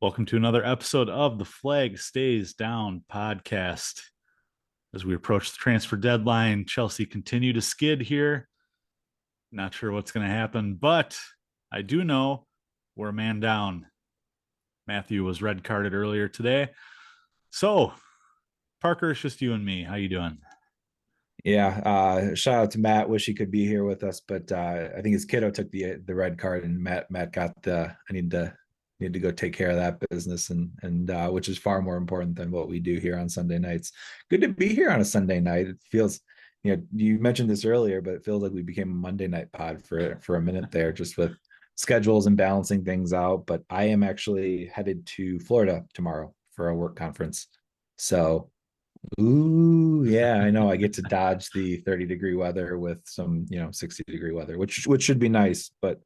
Welcome to another episode of the Flag Stays Down podcast. As we approach the transfer deadline, Chelsea continue to skid here. Not sure what's going to happen, but I do know we're a man down. Matthew was red carded earlier today. So, Parker, it's just you and me. How you doing? Yeah, shout out to Matt. Wish he could be here with us, but I think his kiddo took the red card, and Matt got the. I need to go take care of that business, and which is far more important than what we do here on Sunday nights. Good to be here on a Sunday night. It feels, you mentioned this earlier, but it feels like we became a Monday night pod for a minute there, just with schedules and balancing things out. But I am actually headed to Florida tomorrow for a work conference, so. Ooh, yeah, I know. I get to dodge the 30-degree weather with some, 60-degree weather, which should be nice. But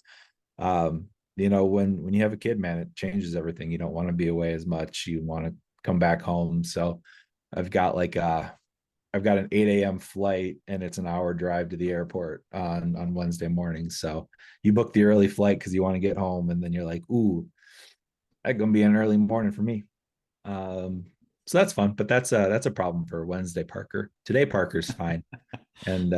when you have a kid, man, it changes everything. You don't want to be away as much. You want to come back home. So I've got I've got an 8 a.m. flight, and it's an hour drive to the airport on Wednesday morning. So you book the early flight because you want to get home, and then you're like, ooh, that's gonna be an early morning for me. Um, so that's fun, but that's a problem for Wednesday, Parker. Today, Parker's fine, and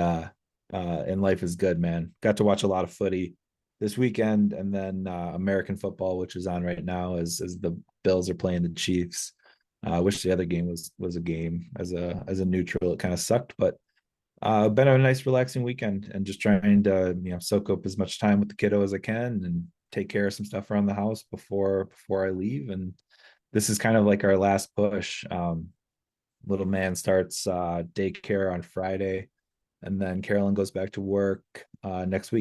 life is good, man. Got to watch a lot of footy this weekend, and then American football, which is on right now, as the Bills are playing the Chiefs. I wish the other game was a game as a neutral. It kind of sucked, but been a nice relaxing weekend, and just trying to soak up as much time with the kiddo as I can, and take care of some stuff around the house before I leave. And this is kind of like our last push. Little man starts daycare on Friday, and then Carolyn goes back to work next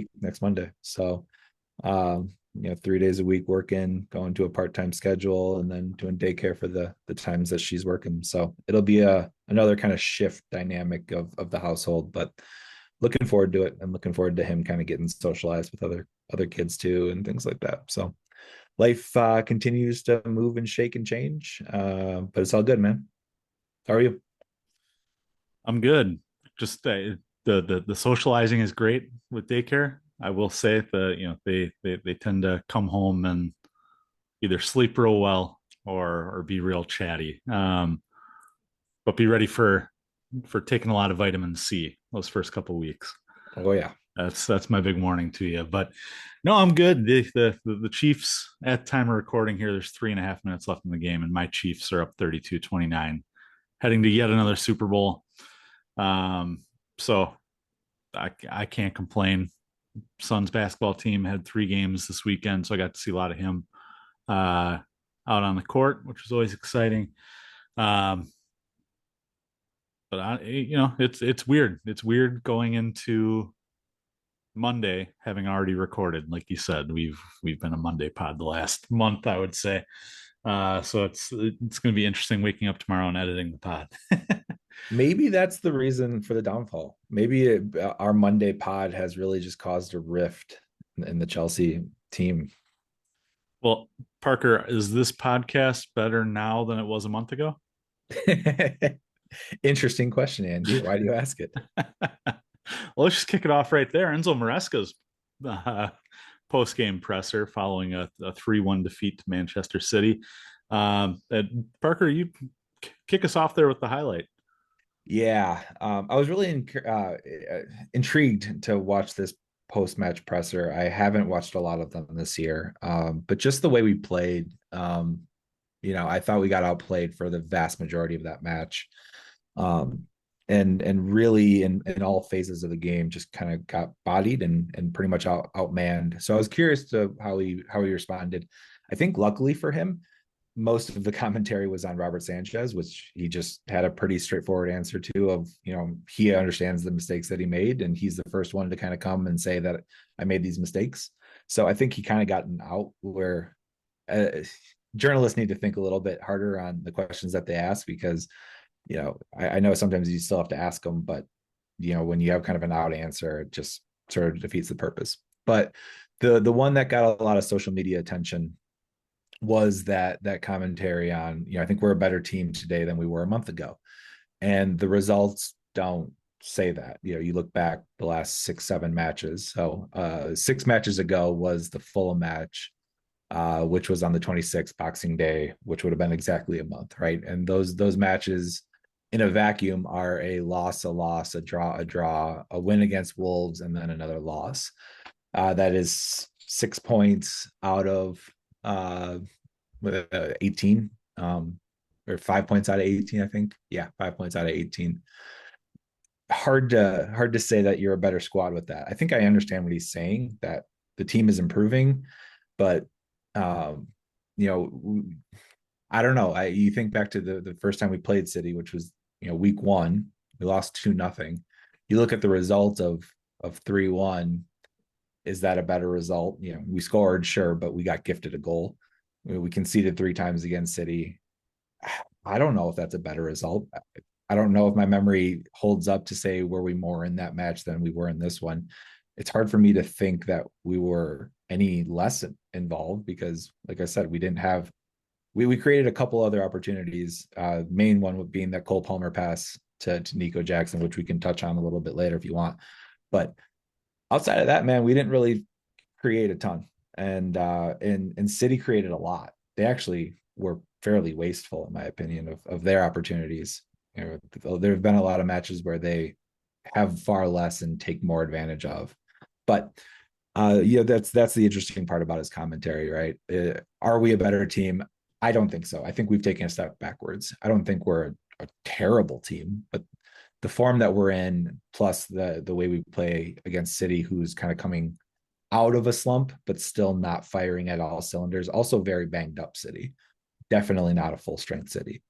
Monday. So 3 days a week working, going to a part-time schedule, and then doing daycare for the times that she's working. So it'll be another kind of shift dynamic of the household, but looking forward to it, and looking forward to him kind of getting socialized with other kids too, and things like that. So life continues to move and shake and change, but it's all good, man. How are you? I'm good. Just the socializing is great with daycare. I will say they tend to come home and either sleep real well or be real chatty. But be ready for taking a lot of vitamin C those first couple weeks. Oh yeah. That's my big warning to you. But no, I'm good. The Chiefs at time of recording here, there's 3.5 minutes left in the game, and my Chiefs are up 32-29, heading to yet another Super Bowl. So I can't complain. Suns basketball team had 3 games this weekend, so I got to see a lot of him out on the court, which was always exciting. Um, but it's weird. It's weird going into Monday, having already recorded. Like you said, we've been a Monday pod the last month, I would say. So it's going to be interesting waking up tomorrow and editing the pod. Maybe that's the reason for the downfall. Maybe our Monday pod has really just caused a rift in the Chelsea team. Well, Parker, is this podcast better now than it was a month ago? Interesting question, Andy. Why do you ask it? Well, let's just kick it off right there. Enzo Maresca's uh, post game presser following a 3-1 defeat to Manchester City. Parker, you kick us off there with the highlight. Yeah, I was really intrigued to watch this post-match presser. I haven't watched a lot of them this year, but just the way we played, I thought we got outplayed for the vast majority of that match, um, and really in all phases of the game, just kind of got bodied and pretty much outmanned. So I was curious to how he responded. I think luckily for him, most of the commentary was on Robert Sanchez, which he just had a pretty straightforward answer to of, he understands the mistakes that he made, and he's the first one to kind of come and say that I made these mistakes. So I think he kind of gotten out where journalists need to think a little bit harder on the questions that they ask, because, I know sometimes you still have to ask them, but, when you have kind of an out answer, it just sort of defeats the purpose. But the one that got a lot of social media attention was that commentary on, I think we're a better team today than we were a month ago. And the results don't say that. You look back the last 6-7 matches. So 6 matches ago was the Fulham match. which was on the 26th, Boxing Day, which would have been exactly a month, right? And those matches in a vacuum are a loss, a draw, a win against Wolves, and then another loss. That is 6 points out of 18, or 5 points out of 18, I think. Yeah, 5 points out of 18. Hard to say that you're a better squad with that. I think I understand what he's saying, that the team is improving, but um, you know, I don't know. You think back to the first time we played City, which was week one, we lost 2-0. You look at the result of 3-1. Is that a better result? We scored, sure, but we got gifted a goal. We conceded 3 times against City. I don't know if that's a better result. I don't know if my memory holds up to say were we more in that match than we were in this one. It's hard for me to think that we were any less involved because, like I said, we didn't have. We created a couple other opportunities. Main one being that Cole Palmer pass to Nico Jackson, which we can touch on a little bit later if you want. But outside of that, man, we didn't really create a ton, and City created a lot. They actually were fairly wasteful, in my opinion, of their opportunities. There have been a lot of matches where they have far less and take more advantage of. But that's the interesting part about his commentary, right? Are we a better team? I don't think so. I think we've taken a step backwards. I don't think we're a terrible team, but the form that we're in, plus the way we play against City, who's kind of coming out of a slump, but still not firing at all cylinders. Also very banged up City. Definitely not a full strength City.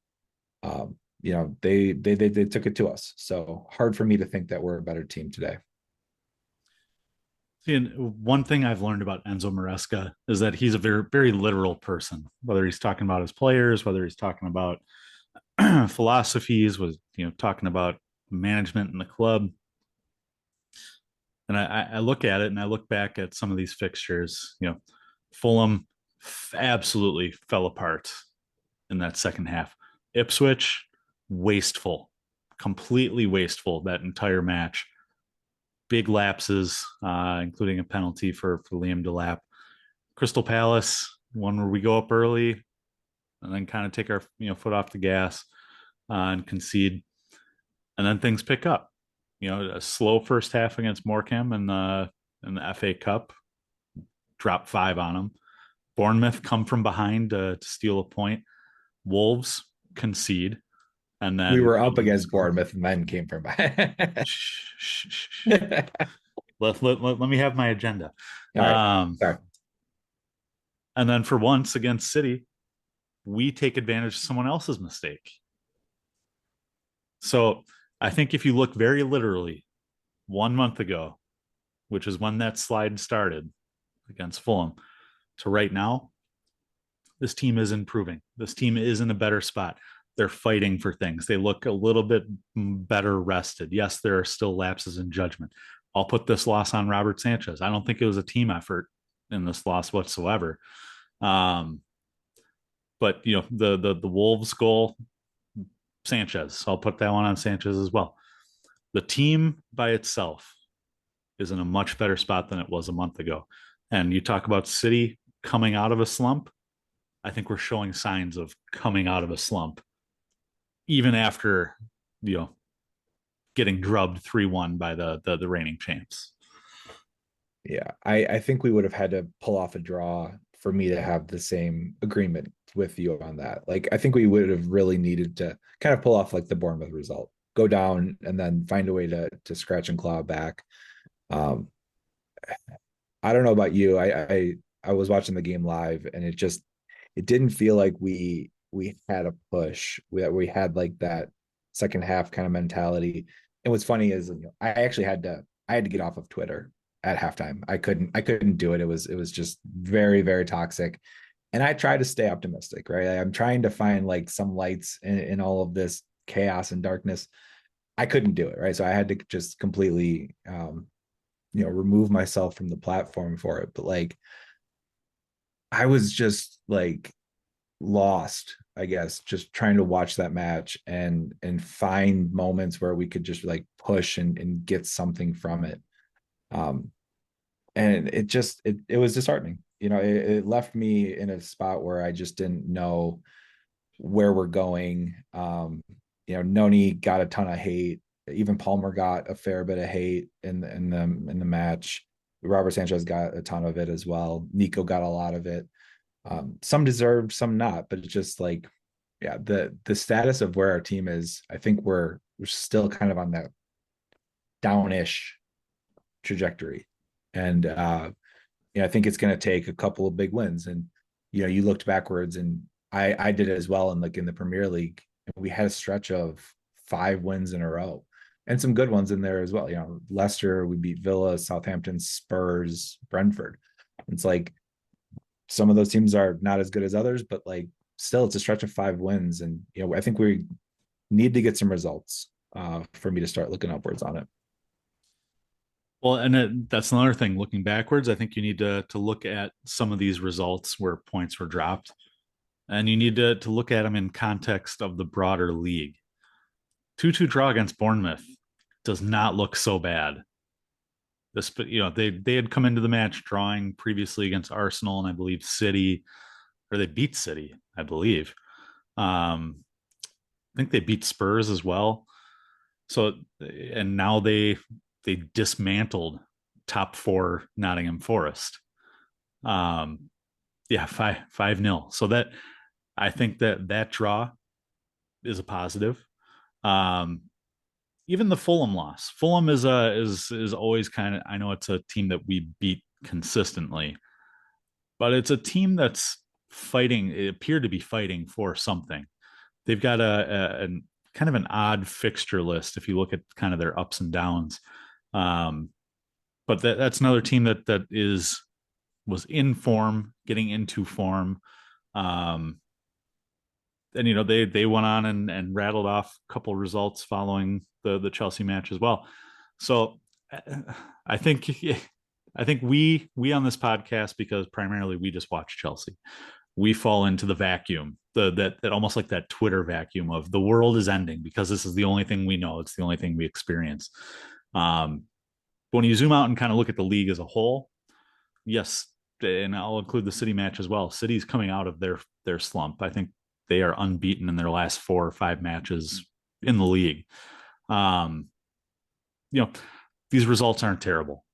They took it to us. So hard for me to think that we're a better team today. See, and one thing I've learned about Enzo Maresca is that he's a very, very literal person, whether he's talking about his players, whether he's talking about philosophies, was, talking about management in the club. And I look at it and I look back at some of these fixtures, Fulham absolutely fell apart in that second half. Ipswich, wasteful, completely wasteful that entire match. Big lapses, including a penalty for Liam Delap. Crystal Palace, one where we go up early and then kind of take our foot off the gas and concede, and then things pick up. A slow first half against Morecambe in the FA Cup, drop 5 on them. Bournemouth come from behind to steal a point. Wolves concede, and then we were up against Bournemouth and then came from behind. let me have my agenda. All right. Sorry. And then for once against City, we take advantage of someone else's mistake. So I think if you look very literally, 1 month ago, which is when that slide started against Fulham, to right now, this team is improving. This team is in a better spot. They're fighting for things. They look a little bit better rested. Yes, there are still lapses in judgment. I'll put this loss on Robert Sanchez. I don't think it was a team effort in this loss whatsoever. But the Wolves goal, Sanchez. I'll put that one on Sanchez as well. The team by itself is in a much better spot than it was a month ago. And you talk about City coming out of a slump. I think we're showing signs of coming out of a slump, even after getting drubbed 3-1 by the reigning champs. Yeah, I think we would have had to pull off a draw for me to have the same agreement with you on that. Like, I think we would have really needed to kind of pull off like the Bournemouth result, go down and then find a way to scratch and claw back. I don't know about you. I was watching the game live and it didn't feel like we had a push. We had like that second half kind of mentality. And what's funny is I actually had to get off of Twitter at halftime. I couldn't do it. It was just very, very toxic. And I try to stay optimistic, right? I'm trying to find like some lights in all of this chaos and darkness. I couldn't do it, right? So I had to just completely remove myself from the platform for it. But like I was just like lost, I guess, just trying to watch that match and find moments where we could just like push and get something from it. And it was disheartening. it left me in a spot where I just didn't know where we're going. Noni got a ton of hate. Even Palmer got a fair bit of hate in the match. Robert Sanchez got a ton of it as well. Nico got a lot of it. Some deserved, some not, but it's just like, yeah, the status of where our team is, I think we're still kind of on that downish trajectory. And I think it's going to take a couple of big wins. And you looked backwards, and I did it as well. And like in the Premier League, we had a stretch of 5 wins in a row, and some good ones in there as well. Leicester, we beat Villa, Southampton, Spurs, Brentford. It's like some of those teams are not as good as others, but like still, it's a stretch of 5 wins, and I think we need to get some results for me to start looking upwards on it. Well, and that's another thing. Looking backwards, I think you need to look at some of these results where points were dropped, and you need to look at them in context of the broader league. 2-2 draw against Bournemouth does not look so bad. They had come into the match drawing previously against Arsenal and I believe City, or they beat City, I believe. I think they beat Spurs as well. So, and now they dismantled top four Nottingham Forest. Yeah, 5-0. So that, I think that draw is a positive. Um, Even the Fulham loss. Fulham is always kind of, I know it's a team that we beat consistently, but it's a team that's fighting. It appeared to be fighting for something. They've got a kind of an odd fixture list if you look at kind of their ups and downs. Um, but that's another team that was in form, getting into form. Um, and they went on and rattled off a couple results following the Chelsea match as well. So I think we on this podcast, because primarily we just watch Chelsea, we fall into the vacuum, that almost like that Twitter vacuum of the world is ending because this is the only thing we know, it's the only thing we experience. But when you zoom out and kind of look at the league as a whole, yes, and I'll include the City match as well. City's coming out of their slump. I think they are unbeaten in their last 4 or 5 matches in the league. Um, you know, these results aren't terrible.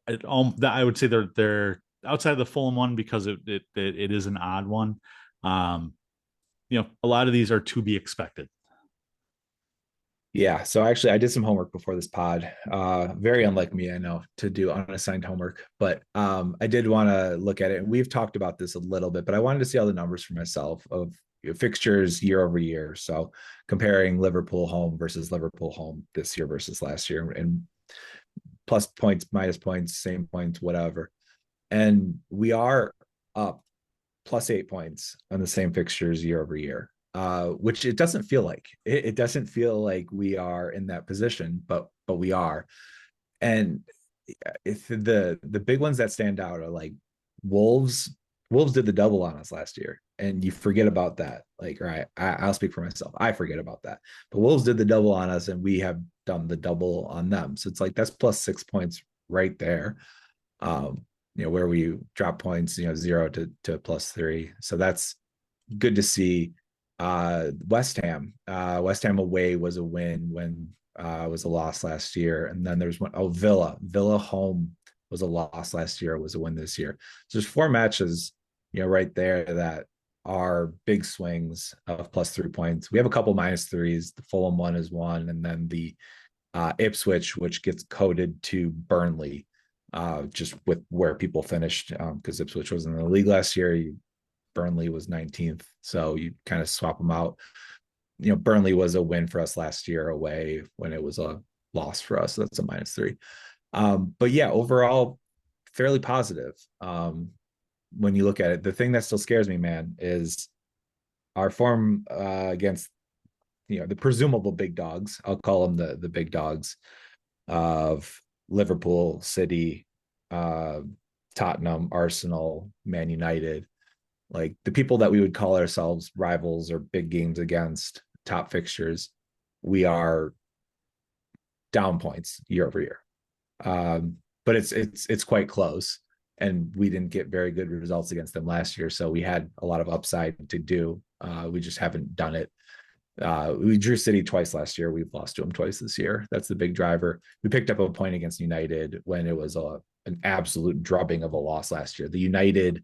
I would say they're outside of the Fulham one because it is an odd one. Um, a lot of these are to be expected. Yeah. So actually, I did some homework before this pod. Very unlike me, I know, to do unassigned homework, but I did want to look at it. And we've talked about this a little bit, but I wanted to see all the numbers for myself of fixtures year over year. So comparing Liverpool home versus Liverpool home this year versus last year, and plus points, minus points, same points, whatever. And we are up plus 8 points on the same fixtures year over year, which it doesn't feel like. It doesn't feel like we are in that position, but we are. And if the big ones that stand out are like Wolves. Wolves did the double on us last year, and you forget about that. Like, right, I'll speak for myself. I forget about that. But Wolves did the double on us, and we have done the double on them. So it's like that's plus 6 points right there. Where we drop points, 0 to plus 3. So that's good to see. West Ham away was a win when was a loss last year. And then there's Villa home was a loss last year, was a win this year. So there's 4 matches, right there that are big swings of plus 3 points. We have a couple minus threes. The Fulham one is one, and then the Ipswich, which gets coded to Burnley, just with where people finished, because Ipswich was in the league last year. Burnley was 19th, so you kind of swap them out. Burnley was a win for us last year away when it was a loss for us. So that's a minus 3. But yeah, overall, fairly positive. When you look at it, the thing that still scares me, man, is our form against the presumable big dogs. I'll call them the big dogs of Liverpool, City, Tottenham, Arsenal, Man United. Like the people that we would call ourselves rivals or big games against, top fixtures, we are down points year over year. But it's quite close. and we didn't get very good results against them last year. So we had a lot of upside to do. We just haven't done it. We drew City twice last year. We've lost to them twice this year. That's the big driver. We picked up a point against United when it was an absolute drubbing of a loss last year. The United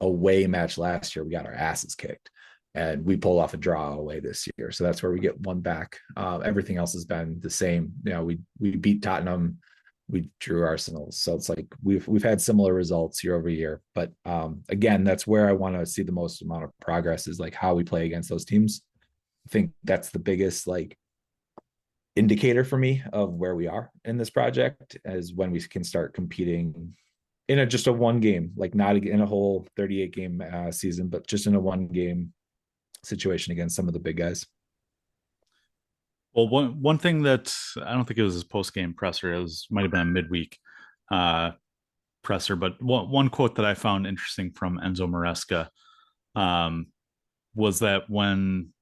away match last year, we got our asses kicked, and we pulled off a draw away this year. So that's where we get one back. Everything else has been the same. We beat Tottenham, we drew Arsenal. So it's like we've had similar results year over year. But again, that's where I want to see the most amount of progress is like how we play against those teams. I think that's the biggest like indicator for me of where we are in this project is when we can start competing in just a one game, like not in a whole 38 game season, but just in a one game situation against some of the big guys. Well, one thing that I don't think it was his post game presser, it was might have been a midweek uh, presser, but one quote that I found interesting from Enzo Maresca um, was that when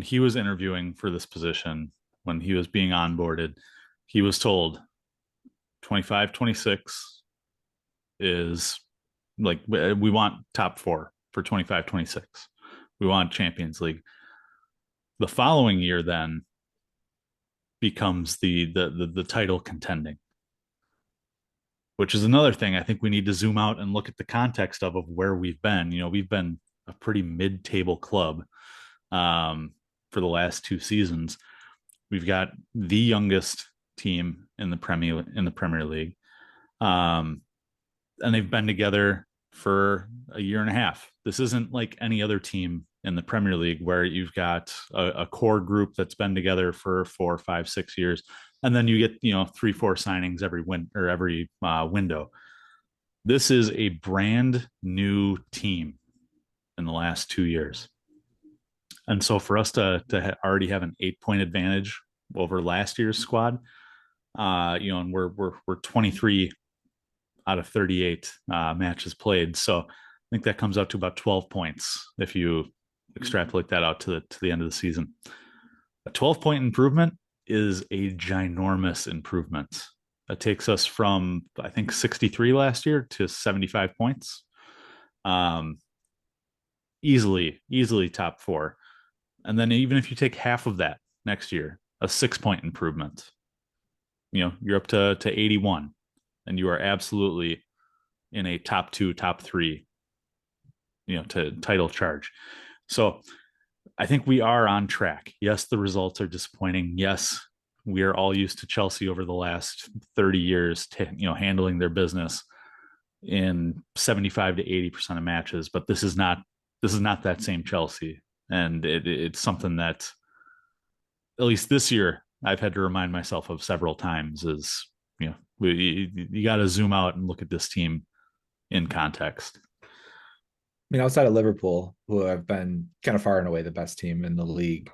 he was interviewing for this position, when he was being onboarded, he was told 25, 26 is like we want top four for 25, 26. We want Champions League. The following year then becomes the title contending, which is another thing I think we need to zoom out and look at the context of where we've been. You know, we've been a pretty mid-table club for the last two seasons. We've got the youngest team in the Premier League, and they've been together for a year and a half. This isn't like any other team in the Premier League where you've got a core group that's been together for 4, 5, 6 years, and then you get 3, 4 signings every window. This is a brand new team in the last 2 years, and so for us to already have an 8 point advantage over last year's squad, and we're 23 out of 38 matches played. So I think that comes out to about 12 points if you extrapolate that out to the end of the season. A 12-point improvement is a ginormous improvement. That takes us from, I think, 63 last year to 75 points. Easily top four. And then even if you take half of that next year, a 6 point improvement, you're up to 81, and you are absolutely in a top two, top three, to title charge. So I think we are on track. Yes, the results are disappointing. Yes, we are all used to Chelsea over the last 30 years, handling their business in 75 to 80% of matches. But this is not that same Chelsea, and it's something that at least this year I've had to remind myself of several times. Is you got to zoom out and look at this team in context. I mean, outside of Liverpool, who have been kind of far and away the best team in the league,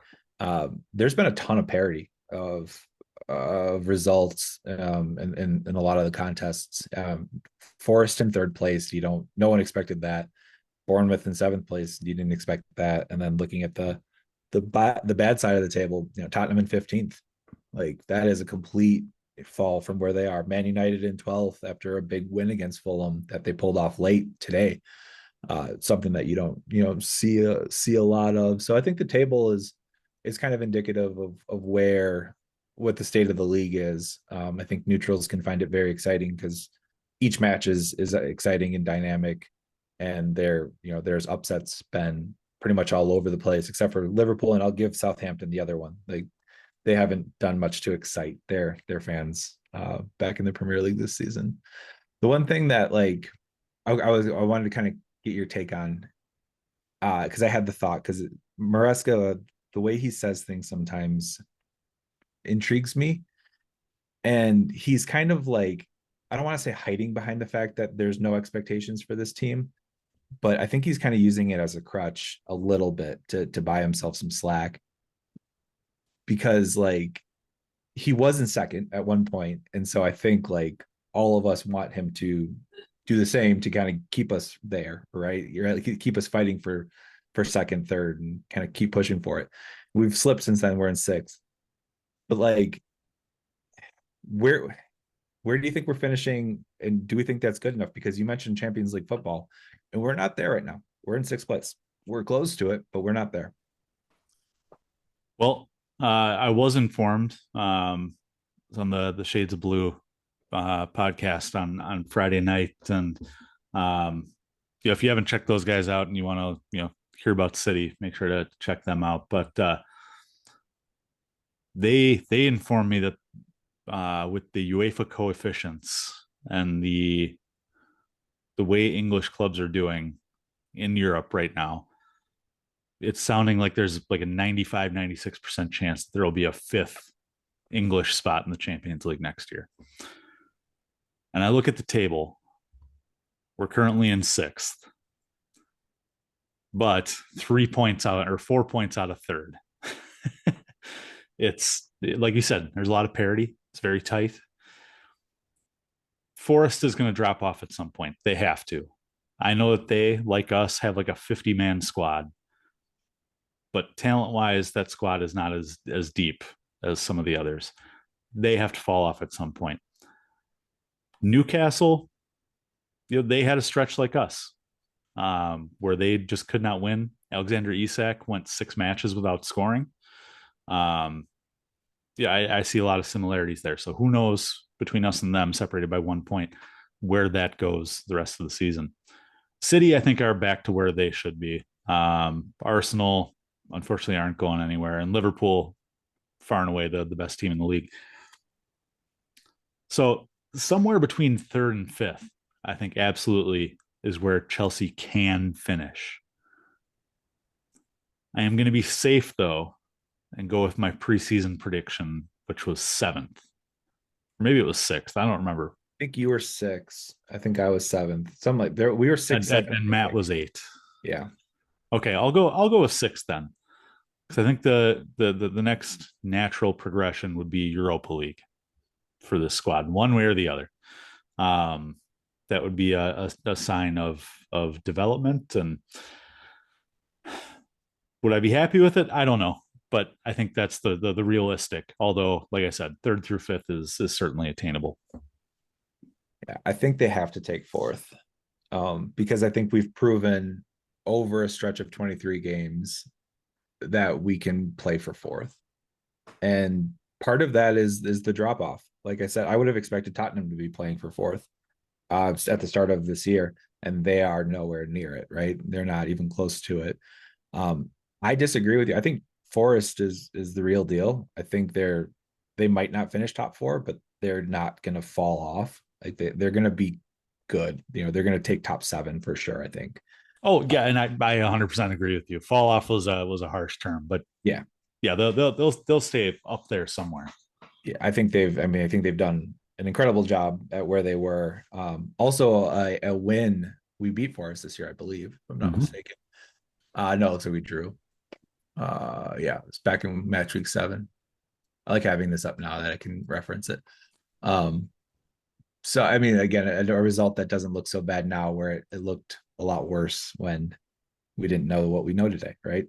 there's been a ton of parity of results in a lot of the contests. Forest in third place, no one expected that. Bournemouth in seventh place, you didn't expect that. And then looking at the bad side of the table, Tottenham in 15th, like that is a complete fall from where they are. Man United in 12th after a big win against Fulham that they pulled off late today. Something that you don't see a lot of. So I think the table is kind of indicative of what the state of the league is. I think neutrals can find it very exciting because each match is exciting and dynamic, and there's upsets been pretty much all over the place except for Liverpool, and I'll give Southampton the other one. They haven't done much to excite their fans back in the Premier League this season. The one thing that I wanted to kind of get your take on, because I had the thought, because Maresca, the way he says things sometimes intrigues me, and he's kind of like, I don't want to say hiding behind the fact that there's no expectations for this team, but I think he's kind of using it as a crutch a little bit to buy himself some slack, because he was in second at one point, and so I think all of us want him to do the same to kind of keep us there, right? Keep us fighting for second, third, and kind of keep pushing for it. We've slipped since then. We're in sixth, but where do you think we're finishing And do we think that's good enough? Because you mentioned Champions League football, and we're not there right now. We're in sixth place. We're close to it, but we're not there. Well, I was informed on the Shades of Blue podcast on Friday night, and if you haven't checked those guys out and you want to hear about City, make sure to check them out. But they informed me that with the UEFA coefficients and the way English clubs are doing in Europe right now, it's sounding like there's like a 95-96% chance that there will be a fifth English spot in the Champions League next year. And I look at the table, we're currently in sixth, but 3 points out or 4 points out of third. It's like you said, there's a lot of parity. It's very tight. Forest is going to drop off at some point. They have to. I know that they, like us, have like a 50-man squad, but talent wise, that squad is not as deep as some of the others. They have to fall off at some point. Newcastle, they had a stretch like us, where they just could not win. Alexander Isak went 6 matches without scoring. I see a lot of similarities there. So who knows between us and them, separated by 1 point, where that goes the rest of the season. City, I think, are back to where they should be. Arsenal, unfortunately, aren't going anywhere, and Liverpool, far and away the best team in the league. So somewhere between third and fifth, I think absolutely is where Chelsea can finish. I am going to be safe, though, and go with my preseason prediction, which was seventh. Or maybe it was sixth. I don't remember. I think you were six. I think I was seventh. Something like there. We were six, and Matt was eight. Yeah. Okay, I'll go with six then, because I think the next natural progression would be Europa League for this squad, one way or the other. That would be a sign of development. And would I be happy with it? I don't know, but I think that's the realistic. Although, like I said, third through fifth is certainly attainable. Yeah, I think they have to take fourth, because I think we've proven over a stretch of 23 games that we can play for fourth. And part of that is the drop off. Like I said, I would have expected Tottenham to be playing for fourth at the start of this year, and they are nowhere near it, right? They're not even close to it. I disagree with you. I think Forest is the real deal. I think they might not finish top four, but they're not going to fall off. Like they're going to be good. They're going to take top seven for sure, I think. Oh yeah, and I 100% agree with you. Fall off was a harsh term, but yeah, they'll stay up there somewhere. Yeah, I think they've done an incredible job at where they were. Also a win. We beat Forest this year, I believe, if I'm not mistaken. No, it looks like we drew. It's back in match week 7. I like having this up now that I can reference it. So I mean, again, a result that doesn't look so bad now, where it looked a lot worse when we didn't know what we know today, right?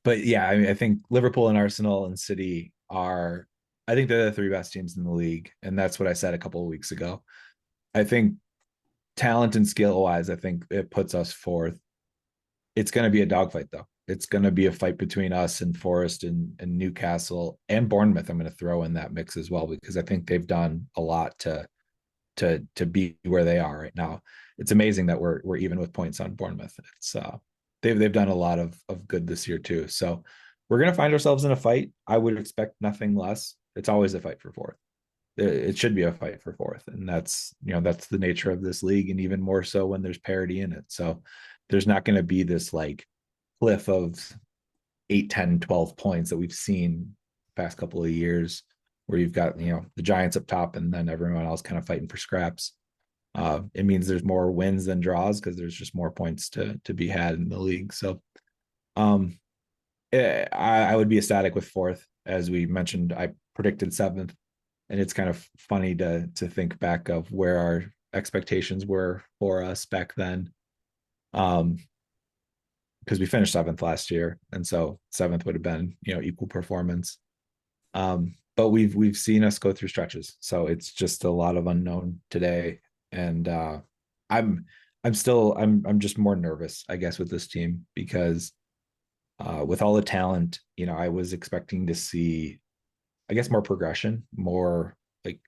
But yeah, I mean, I think Liverpool and Arsenal and City I think they're the 3 best teams in the league, and that's what I said a couple of weeks ago. I think talent and skill wise, I think it puts us fourth. It's going to be a dogfight, though. It's going to be a fight between us and Forest and Newcastle and Bournemouth. I'm going to throw in that mix as well, because I think they've done a lot to be where they are right now. It's amazing that we're even with points on Bournemouth. It's they've done a lot of good this year too. So we're going to find ourselves in a fight. I would expect nothing less. It's always a fight for fourth. It should be a fight for fourth, and that's the nature of this league, and even more so when there's parity in it. So there's not going to be this like cliff of 8, 10, 12 points that we've seen past couple of years, where you've got the Giants up top and then everyone else kind of fighting for scraps. It means there's more wins than draws, because there's just more points to be had in the league. So I would be ecstatic with fourth. As we mentioned, I predicted seventh, and it's kind of funny to think back of where our expectations were for us back then, because we finished seventh last year, and so seventh would have been equal performance. but we've seen us go through stretches, so it's just a lot of unknown today. And I'm I'm just more nervous, I guess, with this team because with all the talent, I was expecting to see, I guess, more progression, more like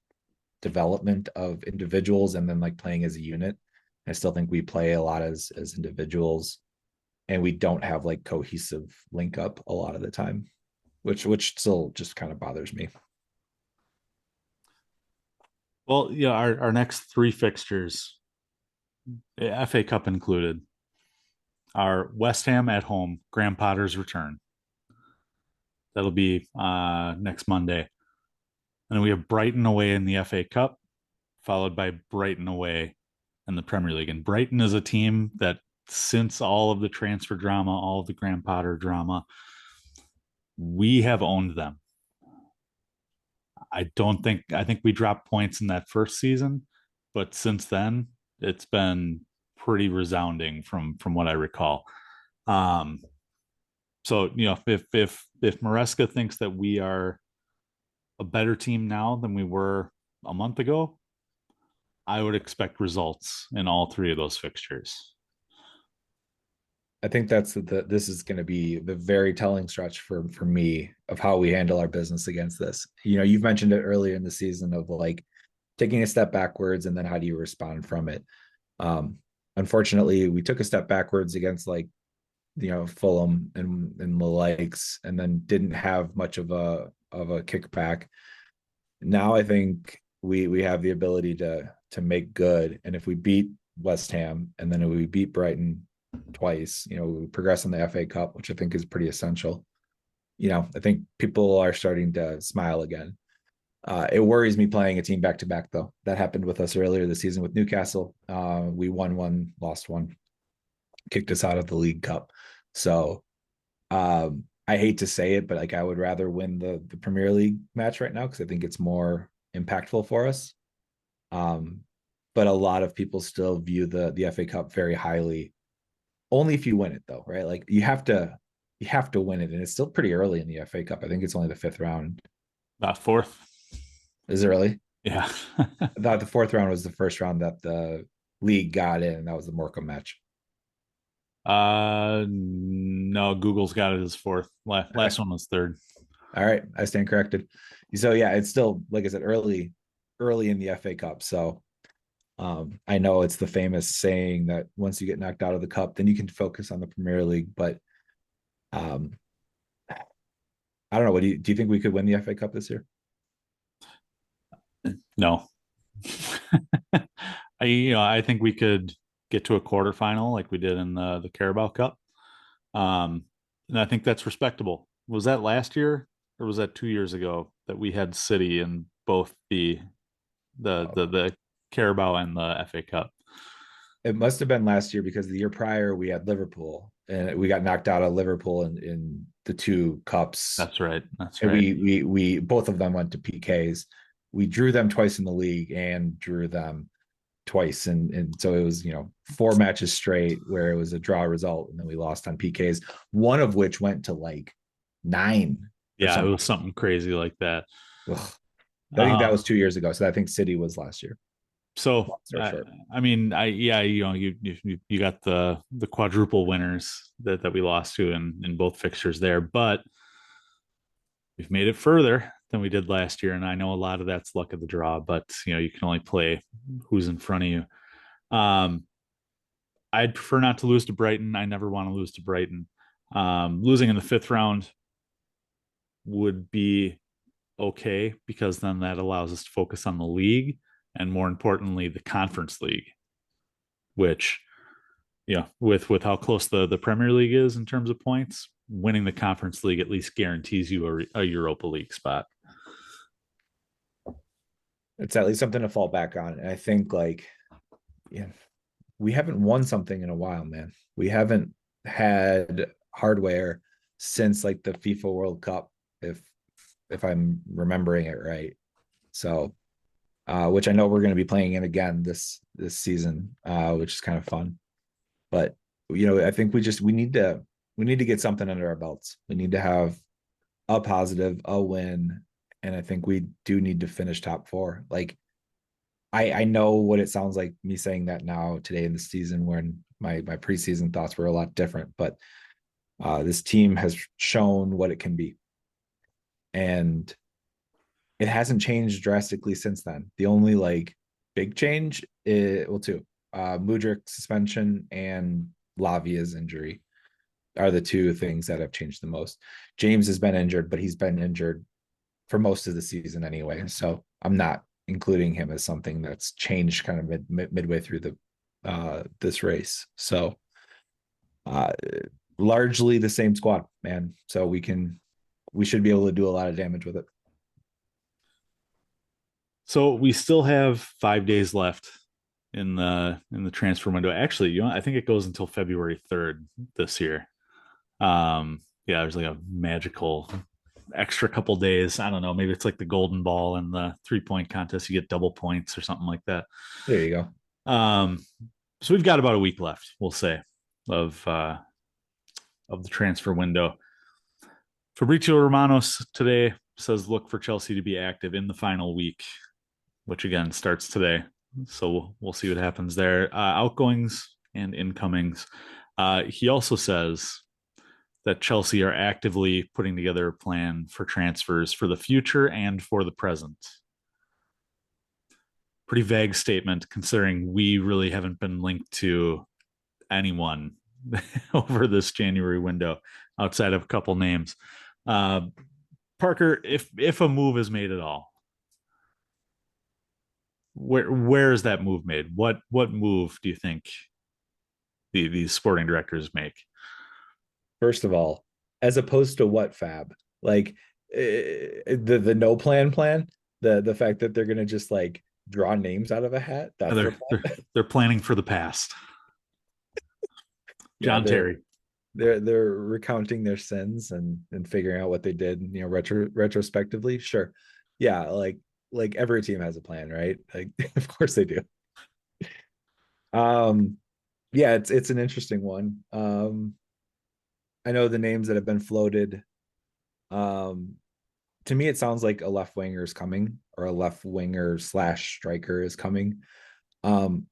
development of individuals, and then like playing as a unit. I still think we play a lot as individuals, and we don't have like cohesive link up a lot of the time, which still just kind of bothers me. Well, yeah, our next three fixtures, FA Cup included, are West Ham at home, Graham Potter's return. That'll be next Monday. And then we have Brighton away in the FA Cup, followed by Brighton away in the Premier League. And Brighton is a team that, since all of the transfer drama, all of the Graham Potter drama, we have owned them. I think we dropped points in that first season, but since then it's been pretty resounding from what I recall. Um, so if Maresca thinks that we are a better team now than we were a month ago, I would expect results in all three of those fixtures. I think this is going to be the very telling stretch for me of how we handle our business against this. You've mentioned it earlier in the season of like taking a step backwards, and then how do you respond from it? Um, Unfortunately, we took a step backwards against like Fulham and the likes, and then didn't have much of a kickback. Now I think we have the ability to make good, and if we beat West Ham and then we beat Brighton twice, we progress in the FA Cup, which I think is pretty essential. I think people are starting to smile again. It worries me playing a team back to back, though. That happened with us earlier this season with Newcastle. We won one, lost one, kicked us out of the League Cup. So I hate to say it, but like I would rather win the Premier League match right now because I think it's more impactful for us. Um, but a lot of people still view the FA Cup very highly. Only if you win it, though, right? Like you have to win it, and it's still pretty early in the FA Cup. I think it's only the fifth round. About fourth. Is it really? Yeah. I thought the fourth round was the first round that the league got in, and that was the Morecambe match. No, Google's got it as fourth. Okay. Last one was third. All right, I stand corrected. So yeah, it's still, like I said, early in the FA Cup. So I know it's the famous saying that once you get knocked out of the cup, then you can focus on the Premier League. But um, I don't know. What do you think we could win the FA Cup this year? No. I think we could get to a quarterfinal like we did in the Carabao Cup. And I think that's respectable. Was that last year or was that 2 years ago that we had City in both the Carabao and the FA Cup? It must have been last year because the year prior we had Liverpool and we got knocked out of Liverpool in the two cups. That's right. That's And right. we both of them went to PKs. We drew them twice in the league and drew them twice, and so it was four matches straight where it was a draw result, and then we lost on PKs. One of which went to like 9 or Yeah, it something. was something crazy like that. Ugh. I think that Um, was 2 years ago. So I think City was last year. so Long story short. I mean, yeah, you got the quadruple winners that we lost to in both fixtures there, but we've made it further than we did last year, and I know a lot of that's luck of the draw, but you can only play who's in front of you. Um, I'd prefer not to lose to Brighton. I never want to lose to Brighton. Losing in the fifth round would be okay because then that allows us to focus on the league and, more importantly, the conference league, which with how close the Premier League is in terms of points, winning the conference league at least guarantees you a Europa League spot. It's at least something to fall back on. And I think like, yeah, we haven't won something in a while, man. We haven't had hardware since like the FIFA World Cup, if I'm remembering it right. So which I know we're going to be playing in again this season, which is kind of fun. But I think we need to get something under our belts. We need to have a positive, a win, and I think we do need to finish top four. Like I know what it sounds like me saying that now today in the season when my preseason thoughts were a lot different, but this team has shown what it can be, and it hasn't changed drastically since then. The only like big change is well, two, Mudryk suspension and Lavia's injury are the two things that have changed the most. James has been injured, but he's been injured for most of the season anyway. So I'm not including him as something that's changed kind of midway through the this race. So uh, largely the same squad, man. So we should be able to do a lot of damage with it. So we still have 5 days left in the transfer window. Actually, I think it goes until February 3rd this year. Yeah, there's like a magical extra couple days. I don't know. Maybe it's like the golden ball and the 3-point contest. You get double points or something like that. There you go. So we've got about a week left, we'll say, of the transfer window. Fabrizio Romanos today says look for Chelsea to be active in the final week, which again starts today. So we'll see what happens there. Outgoings and incomings. He also says that Chelsea are actively putting together a plan for transfers for the future and for the present. Pretty vague statement considering we really haven't been linked to anyone over this January window outside of a couple names. Parker, if a move is made at all, where is that move made? What move do you think these sporting directors make? First of all, as opposed to what, Fab? Like the no plan, the fact that they're gonna just like draw names out of a hat. That's They're the they're, plan. they're planning for the past. Yeah, John Terry. they're recounting their sins and figuring out what they did, retrospectively. Sure. Yeah, like every team has a plan, right? Like of course they do. Um yeah, it's an interesting one. I know the names that have been floated. Um to me, it sounds like a left winger is coming or a left winger slash striker is coming. Um,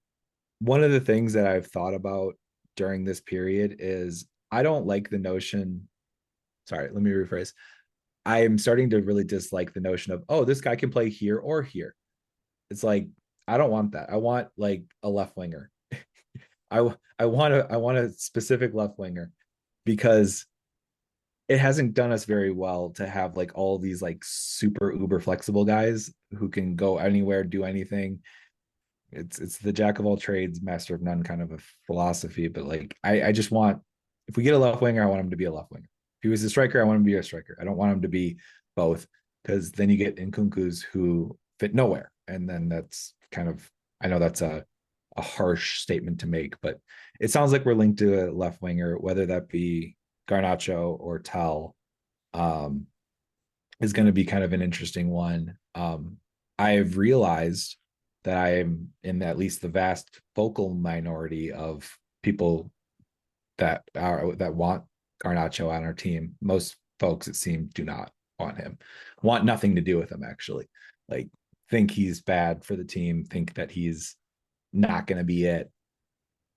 one of the things that I've thought about during this period is I don't like the notion. Sorry, let me rephrase. I am starting to really dislike the notion of, oh, this guy can play here or here. It's like, I don't want that. I want like a left winger. I want a specific left winger because it hasn't done us very well to have like all these like super uber flexible guys who can go anywhere, do anything. It's the jack of all trades, master of none kind of a philosophy. But like I just want, if we get a left winger, I want him to be a left winger. If he was a striker, I want him to be a striker. I don't want him to be both, because then you get Nkunku's who fit nowhere. And then that's kind of, I know that's a harsh statement to make, but it sounds like we're linked to a left winger, whether that be Garnacho or Tal, um, is going to be kind of an interesting one. I've realized that I am in at least the vast vocal minority of people that want Garnacho on our team. Most folks, it seems, do not want him, want nothing to do with him, actually. Like, think he's bad for the team, think that he's not going to be it.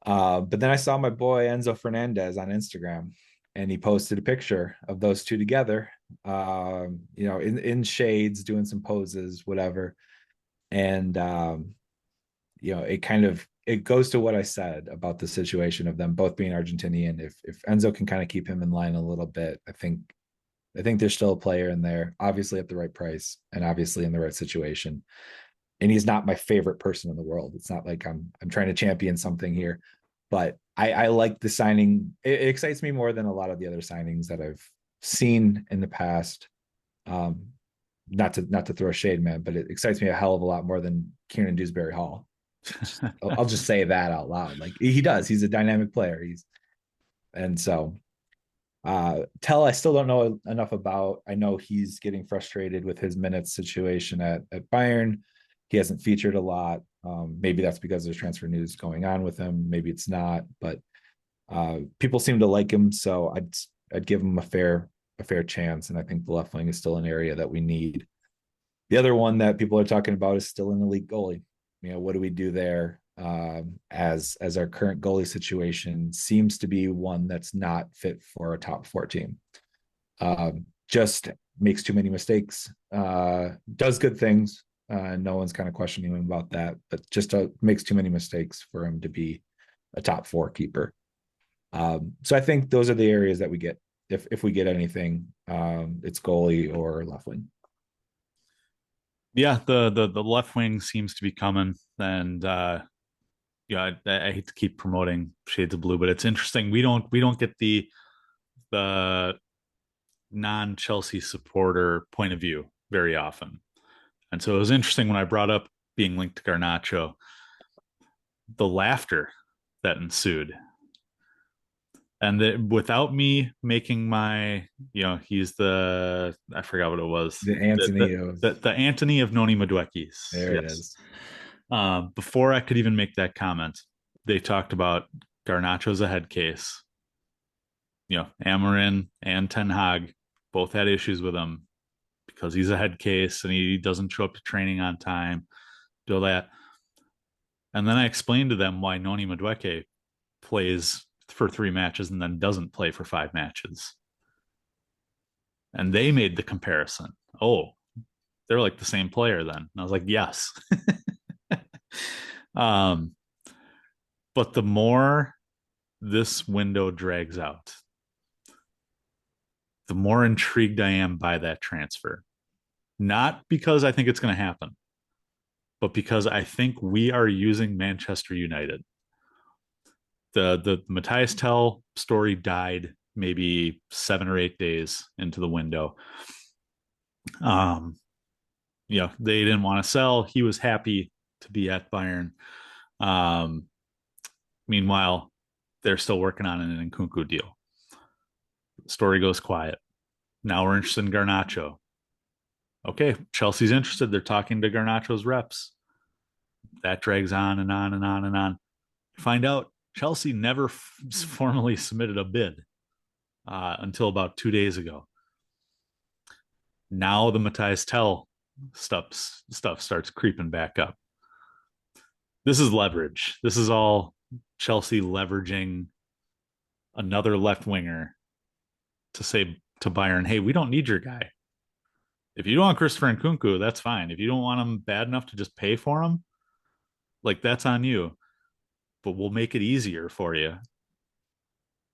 But then I saw my boy Enzo Fernandez on Instagram, and he posted a picture of those two together, in shades, doing some poses, whatever. And it goes to what I said about the situation of them both being Argentinian. If Enzo can kind of keep him in line a little bit, I think there's still a player in there, obviously at the right price and obviously in the right situation. And he's not my favorite person in the world. It's not like I'm trying to champion something here, but I like the signing. It excites me more than a lot of the other signings that I've seen in the past. Um, not to throw shade, man, but it excites me a hell of a lot more than Kieran Dewsbury Hall. I'll just say that out loud. Like he does. He's a dynamic player. And so Tell, I still don't know enough about. I know he's getting frustrated with his minutes situation at Bayern. He hasn't featured a lot. Maybe that's because there's transfer news going on with him. Maybe it's not, but people seem to like him, so I'd give him a fair chance. And I think the left wing is still an area that we need. The other one that people are talking about is still an elite goalie. What do we do there? As our current goalie situation seems to be one that's not fit for a top four team. Just makes too many mistakes. Does good things. No one's kind of questioning him about that, but just makes too many mistakes for him to be a top four keeper. So I think those are the areas that we get if we get anything. It's goalie or left wing. Yeah, the left wing seems to be coming, and yeah, I hate to keep promoting Shades of Blue, but it's interesting. We don't get the non Chelsea supporter point of view very often, and so it was interesting when I brought up being linked to Garnacho, the laughter that ensued, and without me making my, he's the, I forgot what it was, The Anthony of the Antony of Noni Maduekis. there it Yes. is. Before I could even make that comment, they talked about Garnacho's a head case. Amarin and Ten Hag both had issues with him because he's a head case and he doesn't show up to training on time, do all that. And then I explained to them why Noni Madueke plays for 3 matches and then doesn't play for 5 matches. And they made the comparison. Oh, they're like the same player then. And I was like, yes. um, but the more this window drags out, the more intrigued I am by that transfer. Not because I think it's going to happen, but because I think we are using Manchester United. The Matthias Tell story died maybe 7 or 8 days into the window. Um, they didn't want to sell. He was happy to be at Bayern. Um, Meanwhile, they're still working on an Nkunku deal. The story goes quiet. Now we're interested in Garnacho. Okay, Chelsea's interested. They're talking to Garnacho's reps. That drags on and on and on and on. Find out Chelsea never formally submitted a bid until about 2 days ago. Now the Matthias Tell stuff starts creeping back up. This is leverage. This is all Chelsea leveraging another left winger to say to Bayern, hey, we don't need your guy. If you don't want Christopher Nkunku, that's fine. If you don't want him bad enough to just pay for him, like that's on you. But we'll make it easier for you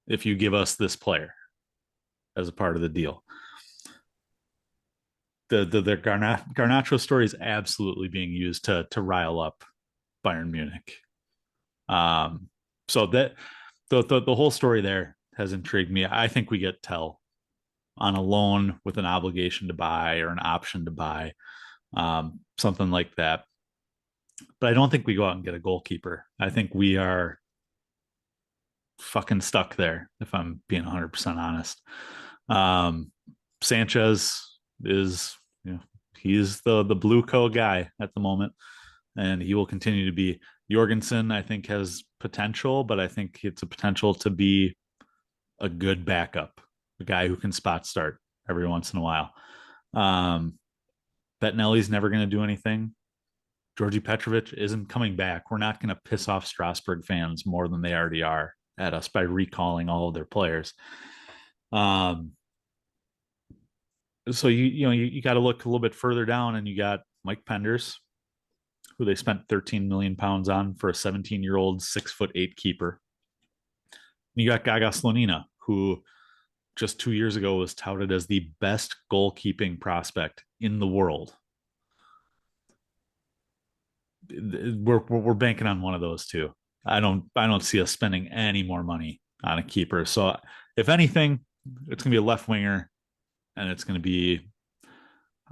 if you give us this player as a part of the deal. The Garnacho story is absolutely being used to rile up Bayern Munich. So that the whole story there has intrigued me. I think we get Tell on a loan with an obligation to buy or an option to buy, something like that. But I don't think we go out and get a goalkeeper. I think we are fucking stuck there, if I'm being 100% honest. Um, Sanchez is, he's the blue co guy at the moment, and he will continue to be. Jorgensen, I think, has potential, but I think it's a potential to be a good backup, a guy who can spot start every once in a while. Bettinelli's never going to do anything. Georgi Petrovic isn't coming back. We're not going to piss off Strasbourg fans more than they already are at us by recalling all of their players. So you got to look a little bit further down, and you got Mike Penders, who they spent 13 million pounds on for a 17-year-old 6'8" keeper. And you got Gaga Slonina, who just 2 years ago was touted as the best goalkeeping prospect in the world. We're banking on one of those two. I don't see us spending any more money on a keeper. So if anything, it's going to be a left winger, and it's going to be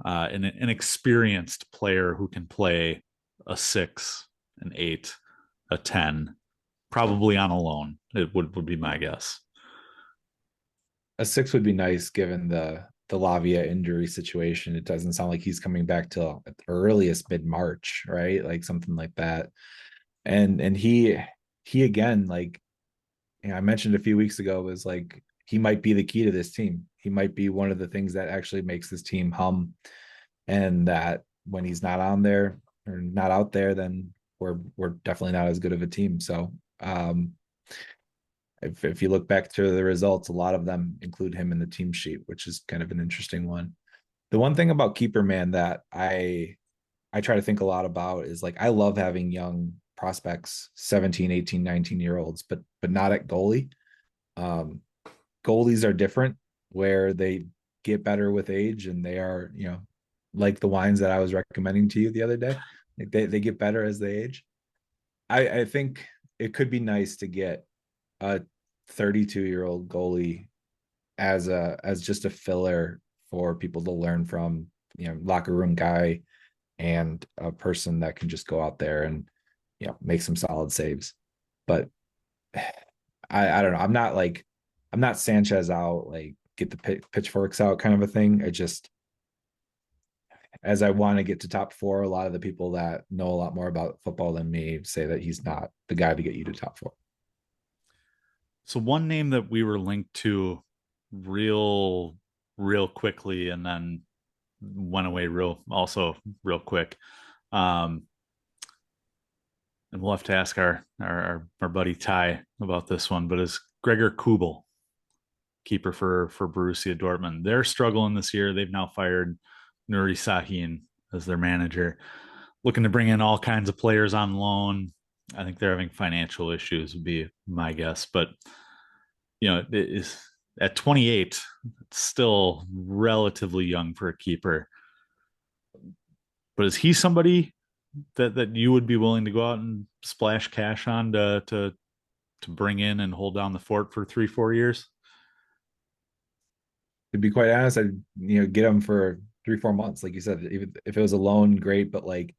an experienced player who can play a 6, an 8, a 10, probably on a loan. It would be my guess. A 6 would be nice given the Lavia injury situation. It doesn't sound like he's coming back till at the earliest mid-March, right? Like something like that. And he again, like I mentioned a few weeks ago, was like he might be the key to this team. He might be one of the things that actually makes this team hum, and that when he's not on there or not out there, then we're definitely not as good of a team. So if you look back to the results, a lot of them include him in the team sheet, which is kind of an interesting one. The one thing about keeper man that I try to think a lot about is like I love having young prospects, 17, 18, 19-year olds, but not at goalie. Um, Goalies are different where they get better with age and they are, like the wines that I was recommending to you the other day. Like they get better as they age. I think it could be nice to get a 32-year-old goalie as just a filler for people to learn from, locker room guy and a person that can just go out there and make some solid saves. But I don't know. I'm not Sanchez out, like get the pitchforks out kind of a thing. I just, as I want to get to top four, a lot of the people that know a lot more about football than me say that he's not the guy to get you to top four. So one name that we were linked to real, real quickly and then went away real quick. Um, and we'll have to ask our buddy Ty about this one, but is Gregor Kubel, keeper for Borussia Dortmund. They're struggling this year. They've now fired Nuri Sahin as their manager, looking to bring in all kinds of players on loan. I think they're having financial issues, would be my guess. But it is at 28, it's still relatively young for a keeper. But is he somebody that you would be willing to go out and splash cash on to bring in and hold down the fort for 3-4 years? To be quite honest, I'd get him for 3-4 months, like you said. Even if it was a loan, great. But like,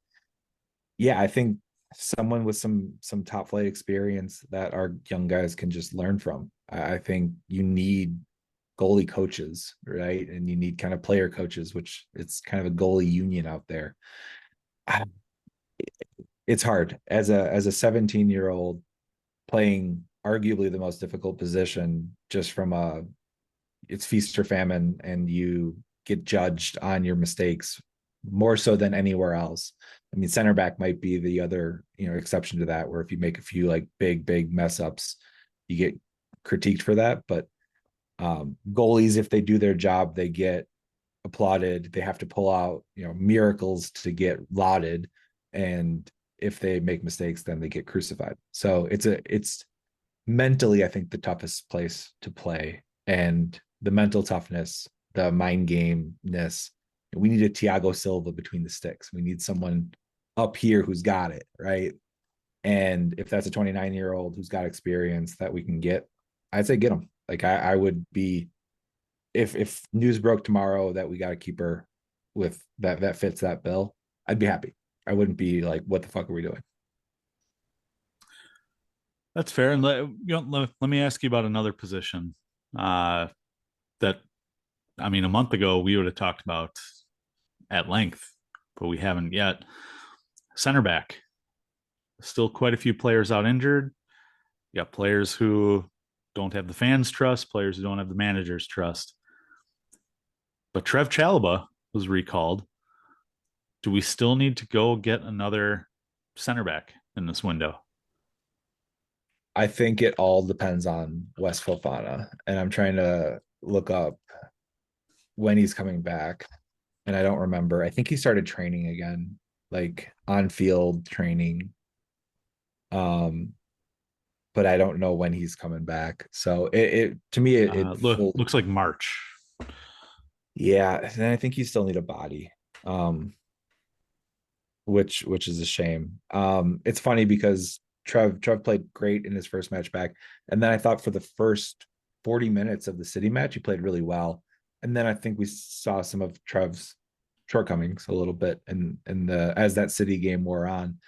yeah, I think someone with some top flight experience that our young guys can just learn from. I think you need goalie coaches, right? And you need kind of player coaches, which it's kind of a goalie union out there. It's hard as a 17-year-old playing arguably the most difficult position, just from a it's feast or famine, and you get judged on your mistakes more so than anywhere else. I mean, center back might be the other, exception to that, where if you make a few like big mess ups, you get critiqued for that. But goalies, if they do their job, they get applauded. They have to pull out, miracles to get lauded. And if they make mistakes, then they get crucified. So it's mentally, I think, the toughest place to play. And the mental toughness, the mind gameness. We need a Thiago Silva between the sticks. We need someone up here who's got it, right? And if that's a 29-year-old who's got experience that we can get, I'd say get him. Like I would be, if news broke tomorrow that we got a keeper with that fits that bill, I'd be happy. I wouldn't be like, what the fuck are we doing? That's fair. And let me ask you about another position that, I mean, a month ago we would have talked about at length, but we haven't yet. Center back. Still quite a few players out injured. You got players who don't have the fans' trust, players who don't have the manager's trust. But Trev Chalaba was recalled. Do we still need to go get another center back in this window? I think it all depends on West Fofana, and I'm trying to look up when he's coming back, and I don't remember. I think he started training again, like on field training. Um, but I don't know when he's coming back. So it to me it Looks like March. Yeah, and I think you still need a body. Um, which is a shame. It's funny because Trev played great in his first match back, and then I thought for the first 40 minutes of the City match he played really well, and then I think we saw some of Trev's shortcomings a little bit, and the as that City game wore on.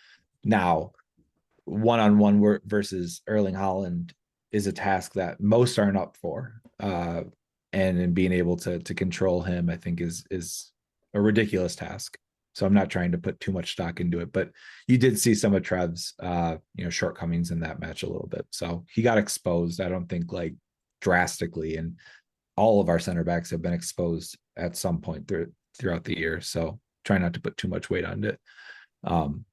Now, one-on-one versus Erling Haaland is a task that most aren't up for, and in being able to control him, I think is a ridiculous task. So I'm not trying to put too much stock into it, but you did see some of Trev's shortcomings in that match a little bit. So he got exposed. I don't think like drastically, and all of our center backs have been exposed at some point throughout the year. So try not to put too much weight on it. Um,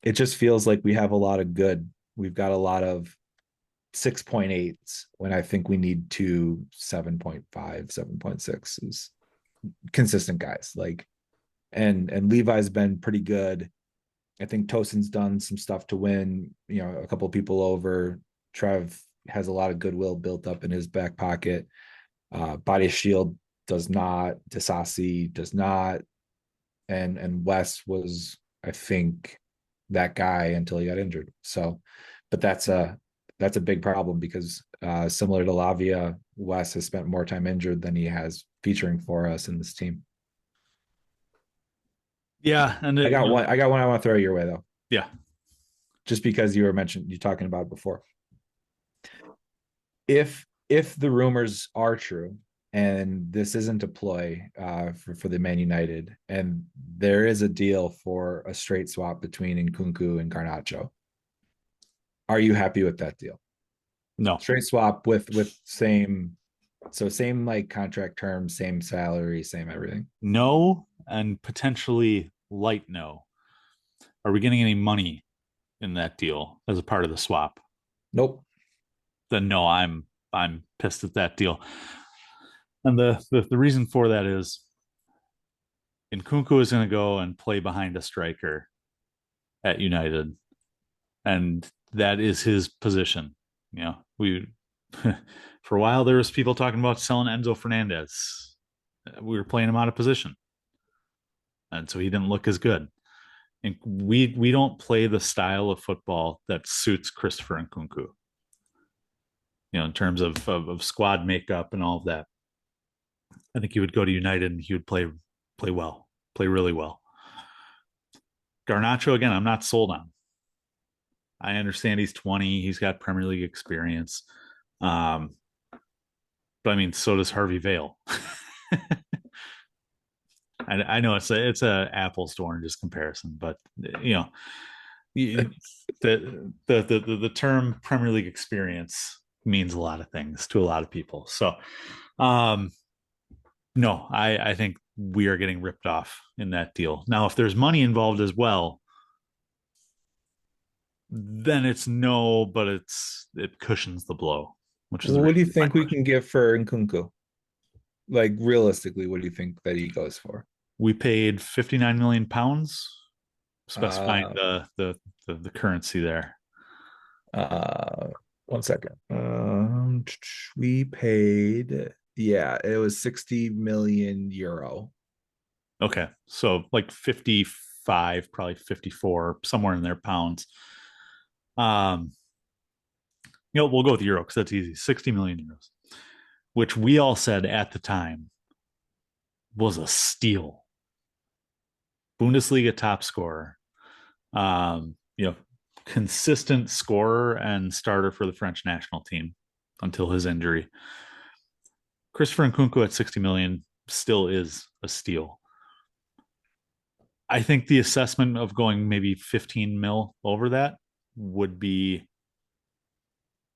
it just feels like we have a lot of good. We've got a lot of 6.8s when I think we need 7.5, 7.6 is consistent guys. Like, and Levi's been pretty good. I think Tosin's done some stuff to win, a couple of people over. Trev has a lot of goodwill built up in his back pocket. Body Shield does not. Disasi does not. And Wes was, I think, that guy until he got injured. So, but that's a big problem because similar to Lavia, Wes has spent more time injured than he has featuring for us in this team. Yeah, and I got one. I got one. I want to throw your way though. Yeah, just because you talking about it before. If the rumors are true and this isn't a ploy for the Man United, and there is a deal for a straight swap between Nkunku and Garnacho, are you happy with that deal? no, Straight swap with same like contract terms, same salary, same everything. no, and potentially light no. Are we getting any money in that deal as a part of the swap? Nope. Then no, I'm pissed at that deal. And the reason for that is Nkunku is going to go and play behind a striker at United, and that is his position. We for a while there was people talking about selling Enzo Fernandez. We were playing him out of position, and so he didn't look as good. And we don't play the style of football that suits Christopher Nkunku. In terms of squad makeup and all of that. I think he would go to United and he would play well, play really well. Garnacho, again, I'm not sold on. I understand he's 20, he's got Premier League experience. But I mean, so does Harvey Vale. I know it's a apples to oranges comparison, but the term Premier League experience means a lot of things to a lot of people. So no, I think we are getting ripped off in that deal. Now, if there's money involved as well, then it's no, but it cushions the blow, which is the What do you reason think we can get for Nkunku? Like realistically, what do you think that he goes for? we paid 59 million pounds, specifying Uh, the currency there. uh, 1 second. We paid, yeah, it was 60 million euro. Okay, so like 55, probably 54, somewhere in there pounds. Um, we'll go with euro because that's easy. 60 million euros, which we all said at the time was a steal. Bundesliga top scorer, um, you know, consistent scorer and starter for the French national team until his injury. Christopher Nkunku at 60 million still is a steal. I think the assessment of going maybe 15 mil over that would be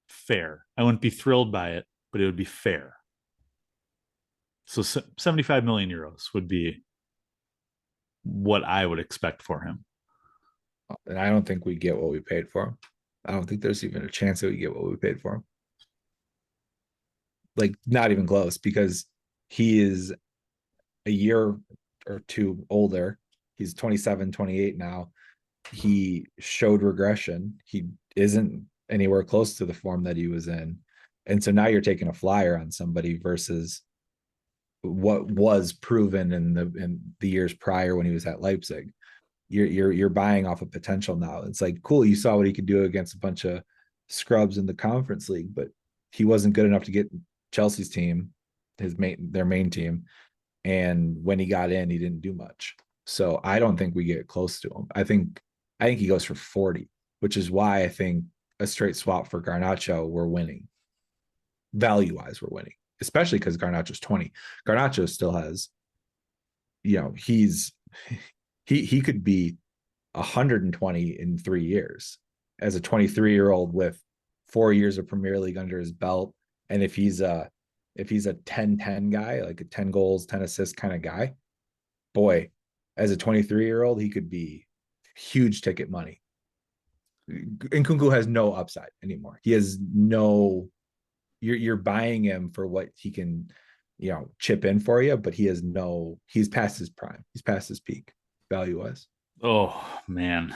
fair. I wouldn't be thrilled by it, but it would be fair. So 75 million euros would be what I would expect for him. And I don't think we get what we paid for him. I don't think there's even a chance that we get what we paid for him. Like, not even close, because he is a year or two older. He's 27, 28 now. He showed regression. He isn't anywhere close to the form that he was in. And so now you're taking a flyer on somebody versus what was proven in the years prior when he was at Leipzig. You're buying off of potential now. It's like, cool, you saw what he could do against a bunch of scrubs in the Conference League, but he wasn't good enough to get Chelsea's team, their main team. And when he got in, he didn't do much. So I don't think we get close to him. I think he goes for 40, which is why I think a straight swap for Garnacho, we're winning. Value-wise, we're winning, especially because Garnacho's 20. Garnacho still has, he could be 120 in 3 years as a 23-year-old with 4 years of Premier League under his belt. And if he's a 10-10 guy, like a 10 goals, 10 assists kind of guy, boy, as a 23-year-old, he could be huge ticket money. And Kunku has no upside anymore. He has no. You're buying him for what he can, chip in for you, but he has no. He's past his prime. He's past his peak value wise. Oh man.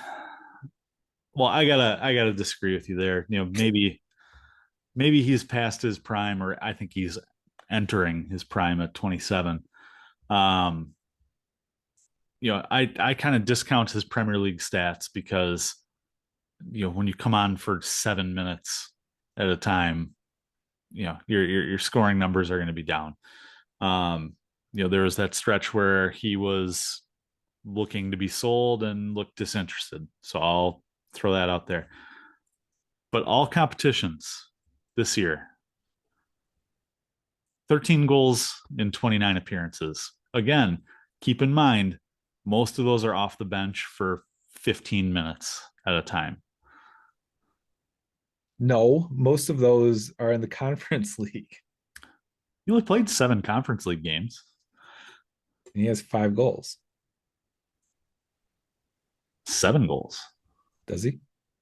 Well, I gotta disagree with you there. Maybe he's past his prime, or I think he's entering his prime at 27. Um, I kind of discount his Premier League stats because when you come on for 7 minutes at a time, your scoring numbers are going to be down. There was that stretch where he was looking to be sold and looked disinterested. So I'll throw that out there. But all competitions this year, 13 goals in 29 appearances. Again, keep in mind, most of those are off the bench for 15 minutes at a time. No, most of those are in the conference league. He only played 7 conference league games. And he has 5 goals. 7 goals. Does he?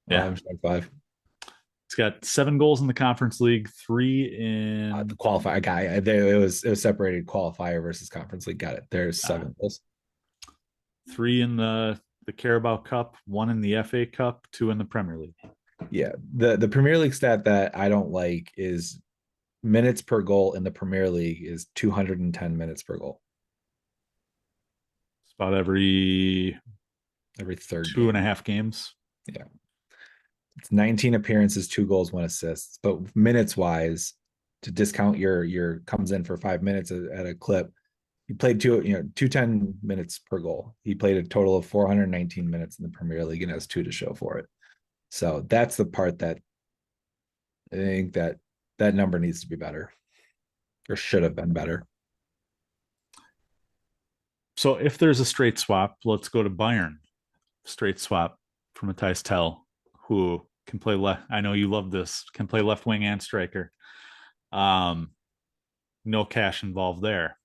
Oh, Yeah. I'm sorry, 5. He's got 7 goals in the conference league, 3 The in qualifier guy. It was separated qualifier versus conference league. Got it. There's uh, 7 goals. 3 in the Carabao Cup, 1 in the FA Cup, 2 in the Premier League. Yeah. The Premier League stat that I don't like is minutes per goal in the Premier League is 210 minutes per goal It's about every third two and game. a half games. Yeah. It's 19 appearances, 2 goals, 1 assist. But minutes wise, to discount your comes in for 5 minutes at a clip, he played 210 minutes per goal. He played a total of 419 minutes in the Premier League and has 2 to show for it. So that's the part that I think that number needs to be better, or should have been better. So if there's a straight swap, let's go to Bayern. Straight swap for Mattys Tell, who can play left. I know you love this. Can play left wing and striker. Um, no cash involved there.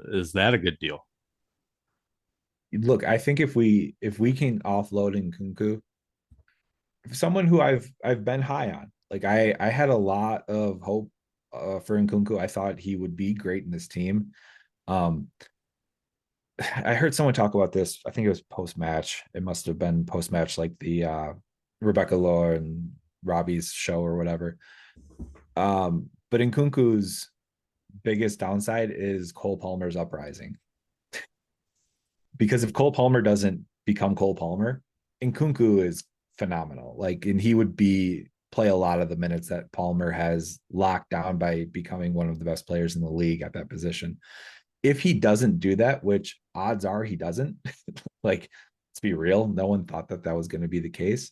Is that a good deal? Look, I think if we can offload Nkunku, someone who I've been high on, like I had a lot of hope for Nkunku. I thought he would be great in this team. Um, I heard someone talk about this. I think it was post match. It must have been post match, like the Rebecca Law and Robbie's show or whatever. But Nkunku's biggest downside is Cole Palmer's uprising. Because if Cole Palmer doesn't become Cole Palmer, Nkunku is phenomenal. Like, and he would play a lot of the minutes that Palmer has locked down by becoming one of the best players in the league at that position. If he doesn't do that, which odds are he doesn't, like, let's be real, no one thought that was going to be the case.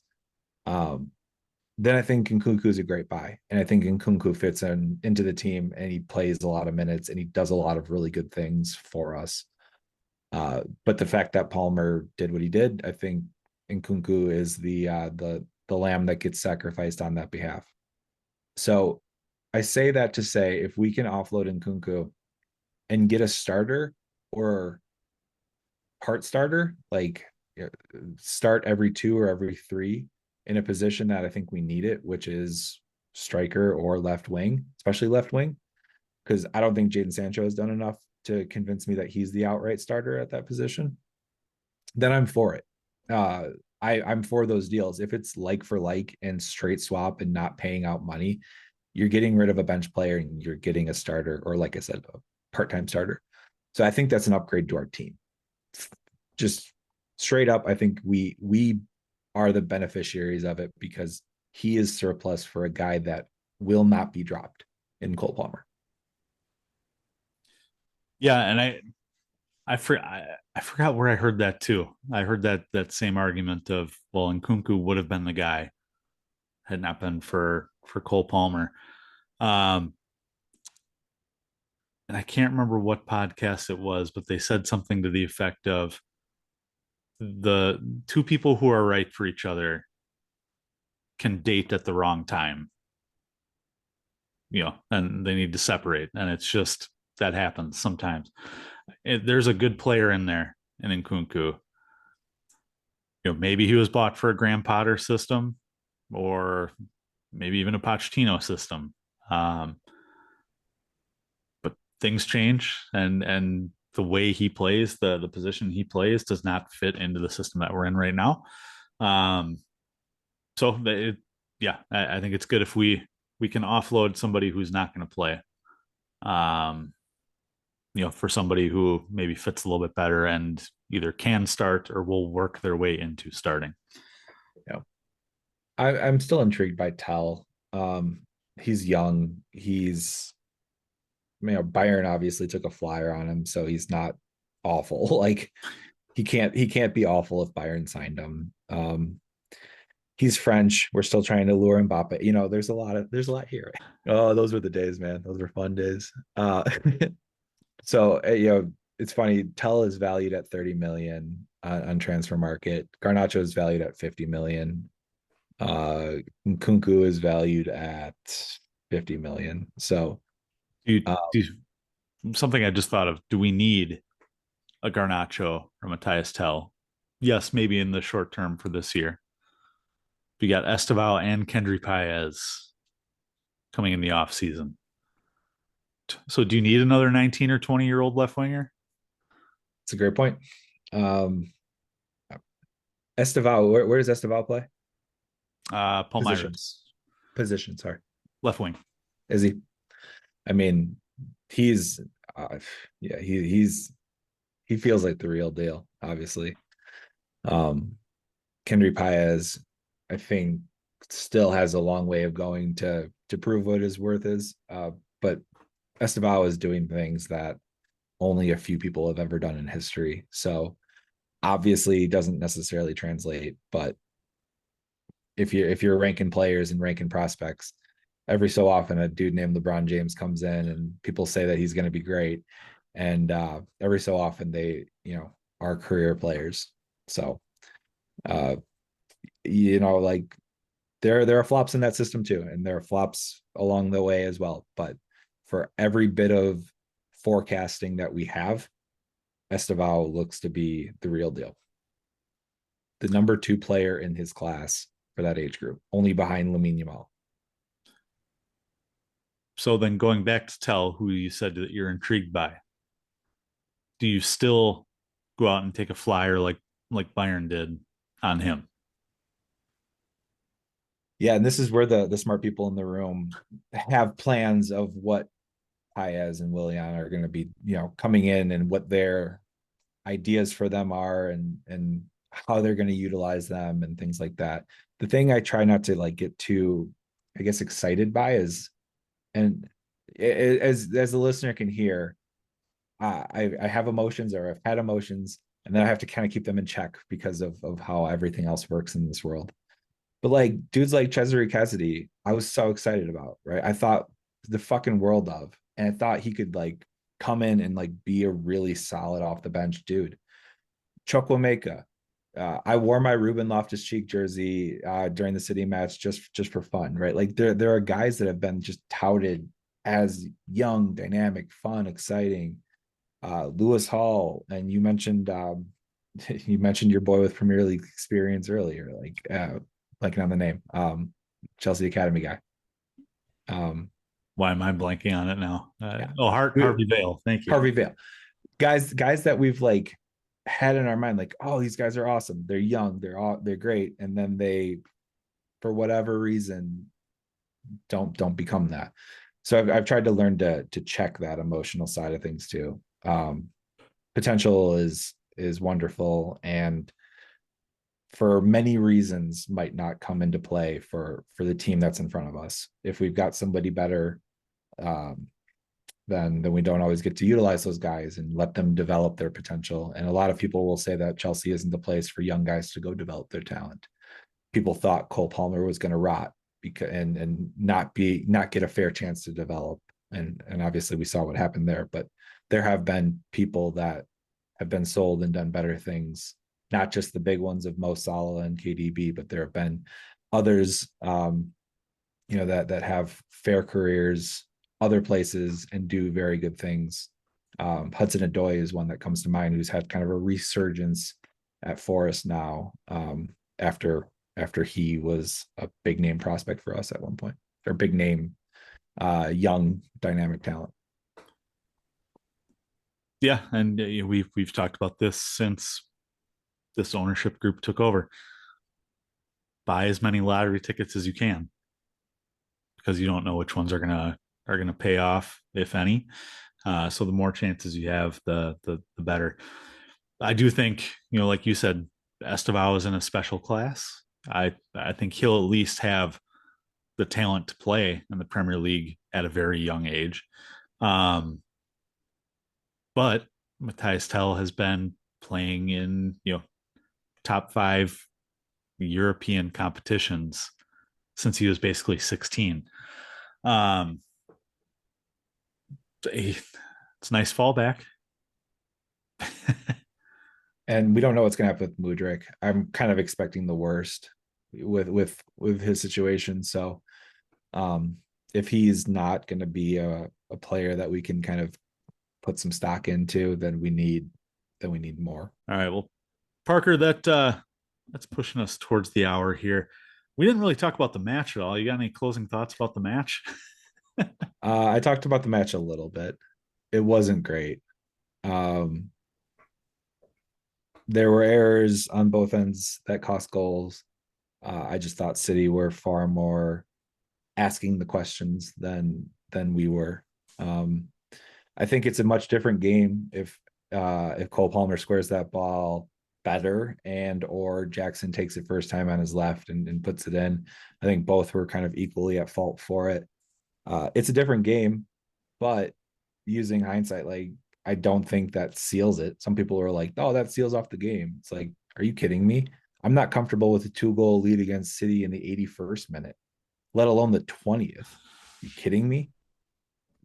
Then I think Nkunku is a great buy, and I think Nkunku fits into the team, and he plays a lot of minutes, and he does a lot of really good things for us. But the fact that Palmer did what he did, I think Nkunku is the lamb that gets sacrificed on that behalf. So I say that to say, if we can offload Nkunku and get a starter or part starter, like start every 2 or every 3 in a position that I think we need it, which is striker or left wing, especially left wing, because I don't think Jadon Sancho has done enough to convince me that he's the outright starter at that position, then I'm for it. I'm for those deals. If it's like for like and straight swap and not paying out money, you're getting rid of a bench player and you're getting a starter, or like I said, a part-time starter. So I think that's an upgrade to our team. Just straight up, I think we are the beneficiaries of it because he is surplus for a guy that will not be dropped in Cole Palmer. Yeah, and I forgot where I heard that too. I heard that same argument of, well, Nkunku would have been the guy had not been for Cole Palmer. Um, and I can't remember what podcast it was, but they said something to the effect of the two people who are right for each other can date at the wrong time, and they need to separate. And it's just that happens sometimes. there's a good player in there in Nkunku. Maybe he was bought for a Graham Potter system, or maybe even a Pochettino system. Um, but things change, and the way he plays, the position he plays, does not fit into the system that we're in right now. Um, so yeah, I think it's good if we can offload somebody who's not going to play. Um, for somebody who maybe fits a little bit better and either can start or will work their way into starting. Yeah. I'm still intrigued by Tell. He's young. Bayern obviously took a flyer on him, so he's not awful. Like he can't be awful if Bayern signed him. He's French. We're still trying to lure Mbappe. There's a lot here. Oh, those were the days, man. Those were fun days. So it's funny. Tell is valued at 30 million on transfer market. Garnacho is valued at 50 million. Nkunku is valued at 50 million. So Do you, uh, do you, something I just thought of. Do we need a Garnacho or Matthias Tell? Yes, maybe in the short term for this year. We got Esteval and Kendry Paez coming in the off season. So do you need another 19 or 20-year-old left winger? it's a great point. Um, Esteval, where does Esteval play? Position. Palmeiras, Position, sorry. left wing. Is he? I mean, he's yeah, he feels like the real deal, obviously. Um Kendry Paez, I think, still has a long way of going to prove what his worth is. But Esteval is doing things that only a few people have ever done in history. So obviously doesn't necessarily translate, but if you're ranking players and ranking prospects, every so often a dude named LeBron James comes in and people say that he's going to be great, and every so often they are career players. So uh, like there are flops in that system too, and there are flops along the way as well. But for every bit of forecasting that we have, Esteval looks to be the real deal, the number two player in his class for that age group, only behind Lamine Yamal. So then going back to Tell, who you said that you're intrigued by, do you still go out and take a flyer like Bayern did on him? Yeah, and this is where the smart people in the room have plans of what Paez and Willian are going to be, coming in, and what their ideas for them are, and how they're going to utilize them and things like that. The thing I try not to like get too, I guess, excited by is, and as the listener can hear, I have emotions, or I've had emotions, and then I have to kind of keep them in check because of how everything else works in this world. But like dudes like Cesare Cassidy, I was so excited about, right? I thought the fucking world of, and I thought he could like come in and like be a really solid off the bench dude. Chukwuemeka, I wore my Ruben Loftus Cheek jersey during the City match just for fun, right? Like there are guys that have been just touted as young, dynamic, fun, exciting. Lewis Hall, and you mentioned you mentioned your boy with Premier League experience earlier, like blanking on the name, Chelsea Academy guy. Why am I blanking on it now? Yeah, Harvey Vale. Thank you. Harvey Vale, guys that we've like had in our mind, like, oh, these guys are awesome. They're young. They're great, and then they, for whatever reason, don't become that. So I've tried to learn to check that emotional side of things too. Potential is wonderful, and for many reasons might not come into play for the team that's in front of us. If we've got somebody better, um, then we don't always get to utilize those guys and let them develop their potential. And a lot of people will say that Chelsea isn't the place for young guys to go develop their talent. People thought Cole Palmer was going to rot because and not get a fair chance to develop. And obviously we saw what happened there. But there have been people that have been sold and done better things, not just the big ones of Mo Salah and KDB, but there have been others, that have fair careers other places and do very good things. Hudson Odoi is one that comes to mind, who's had kind of a resurgence at Forest now, after he was a big name prospect for us at one point, or big name, young dynamic talent. Yeah, and we've talked about this since this ownership group took over. Buy as many lottery tickets as you can because you don't know which ones are gonna pay off, if any. So the more chances you have, the better. I do think, like you said, Estevao is in a special class. I think he'll at least have the talent to play in the Premier League at a very young age. Um, but Mattys Tell has been playing in top five European competitions since he was basically 16. Um, it's a nice fallback. And we don't know what's going to happen with Mudryk. I'm kind of expecting the worst with his situation. So, um, if he's not going to be a player that we can kind of put some stock into, then we need more. All right, well, Parker, that's pushing us towards the hour here. We didn't really talk about the match at all. You got any closing thoughts about the match? I talked about the match a little bit. It wasn't great. Um, there were errors on both ends that cost goals. I just thought City were far more asking the questions than we were. Um, I think it's a much different game if Cole Palmer squares that ball better, and or Jackson takes it first time on his left and puts it in. I think both were kind of equally at fault for it. It's a different game, but using hindsight, like, I don't think that seals it. Some people are like, "Oh, that seals off the game." It's like, are you kidding me? I'm not comfortable with a 2-goal lead against City in the 81st minute, let alone the 20th. You kidding me?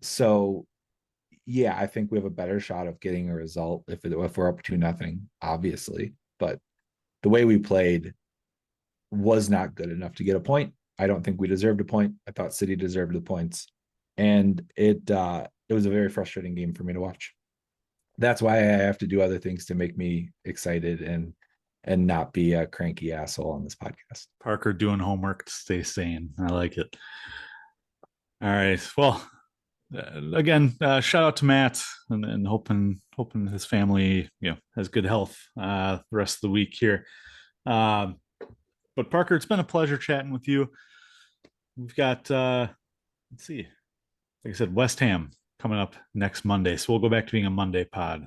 So yeah, I think we have a better shot of getting a result if we're up 2-0, obviously. But the way we played was not good enough to get a point. I don't think we deserved a point. I thought City deserved the points, and it was a very frustrating game for me to watch. That's why I have to do other things to make me excited and not be a cranky asshole on this podcast. Parker doing homework to stay sane. I like it. All right. Well, again, shout out to Matt and hoping his family has good health the rest of the week here. Um, but Parker, it's been a pleasure chatting with you. We've got let's see, like I said, West Ham coming up next Monday, so we'll go back to being a Monday pod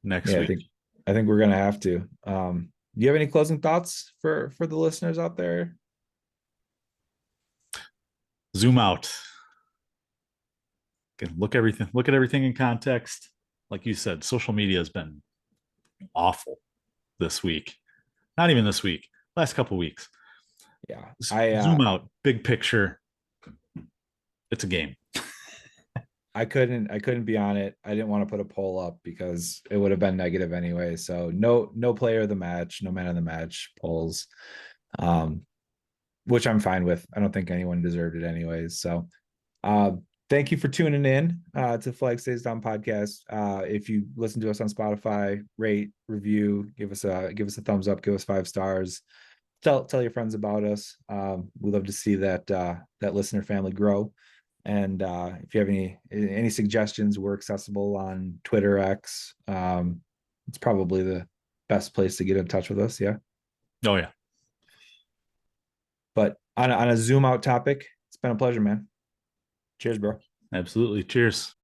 next Yeah, week. I think we're gonna have to. Do you have any closing thoughts for the listeners out there? Zoom out. Again, look at everything in context. Like you said, social media has been awful this week. Not even this week. Last couple weeks. Yeah, Zoom out, big picture. It's a game. I couldn't be on it. I didn't want to put a poll up because it would have been negative anyway. So no player of the match, no man of the match polls, um, which I'm fine with. I don't think anyone deserved it anyways. So uh, thank you for tuning in to Flag Stays Down podcast. If you listen to us on Spotify, rate, review, give us a thumbs up, give us 5 stars. Tell your friends about us. We love to see that listener family grow. And if you have any suggestions, we're accessible on Twitter X. It's probably the best place to get in touch with us. Yeah. Oh yeah, But on a zoom out topic, it's been a pleasure, man. Cheers, bro. absolutely. Cheers.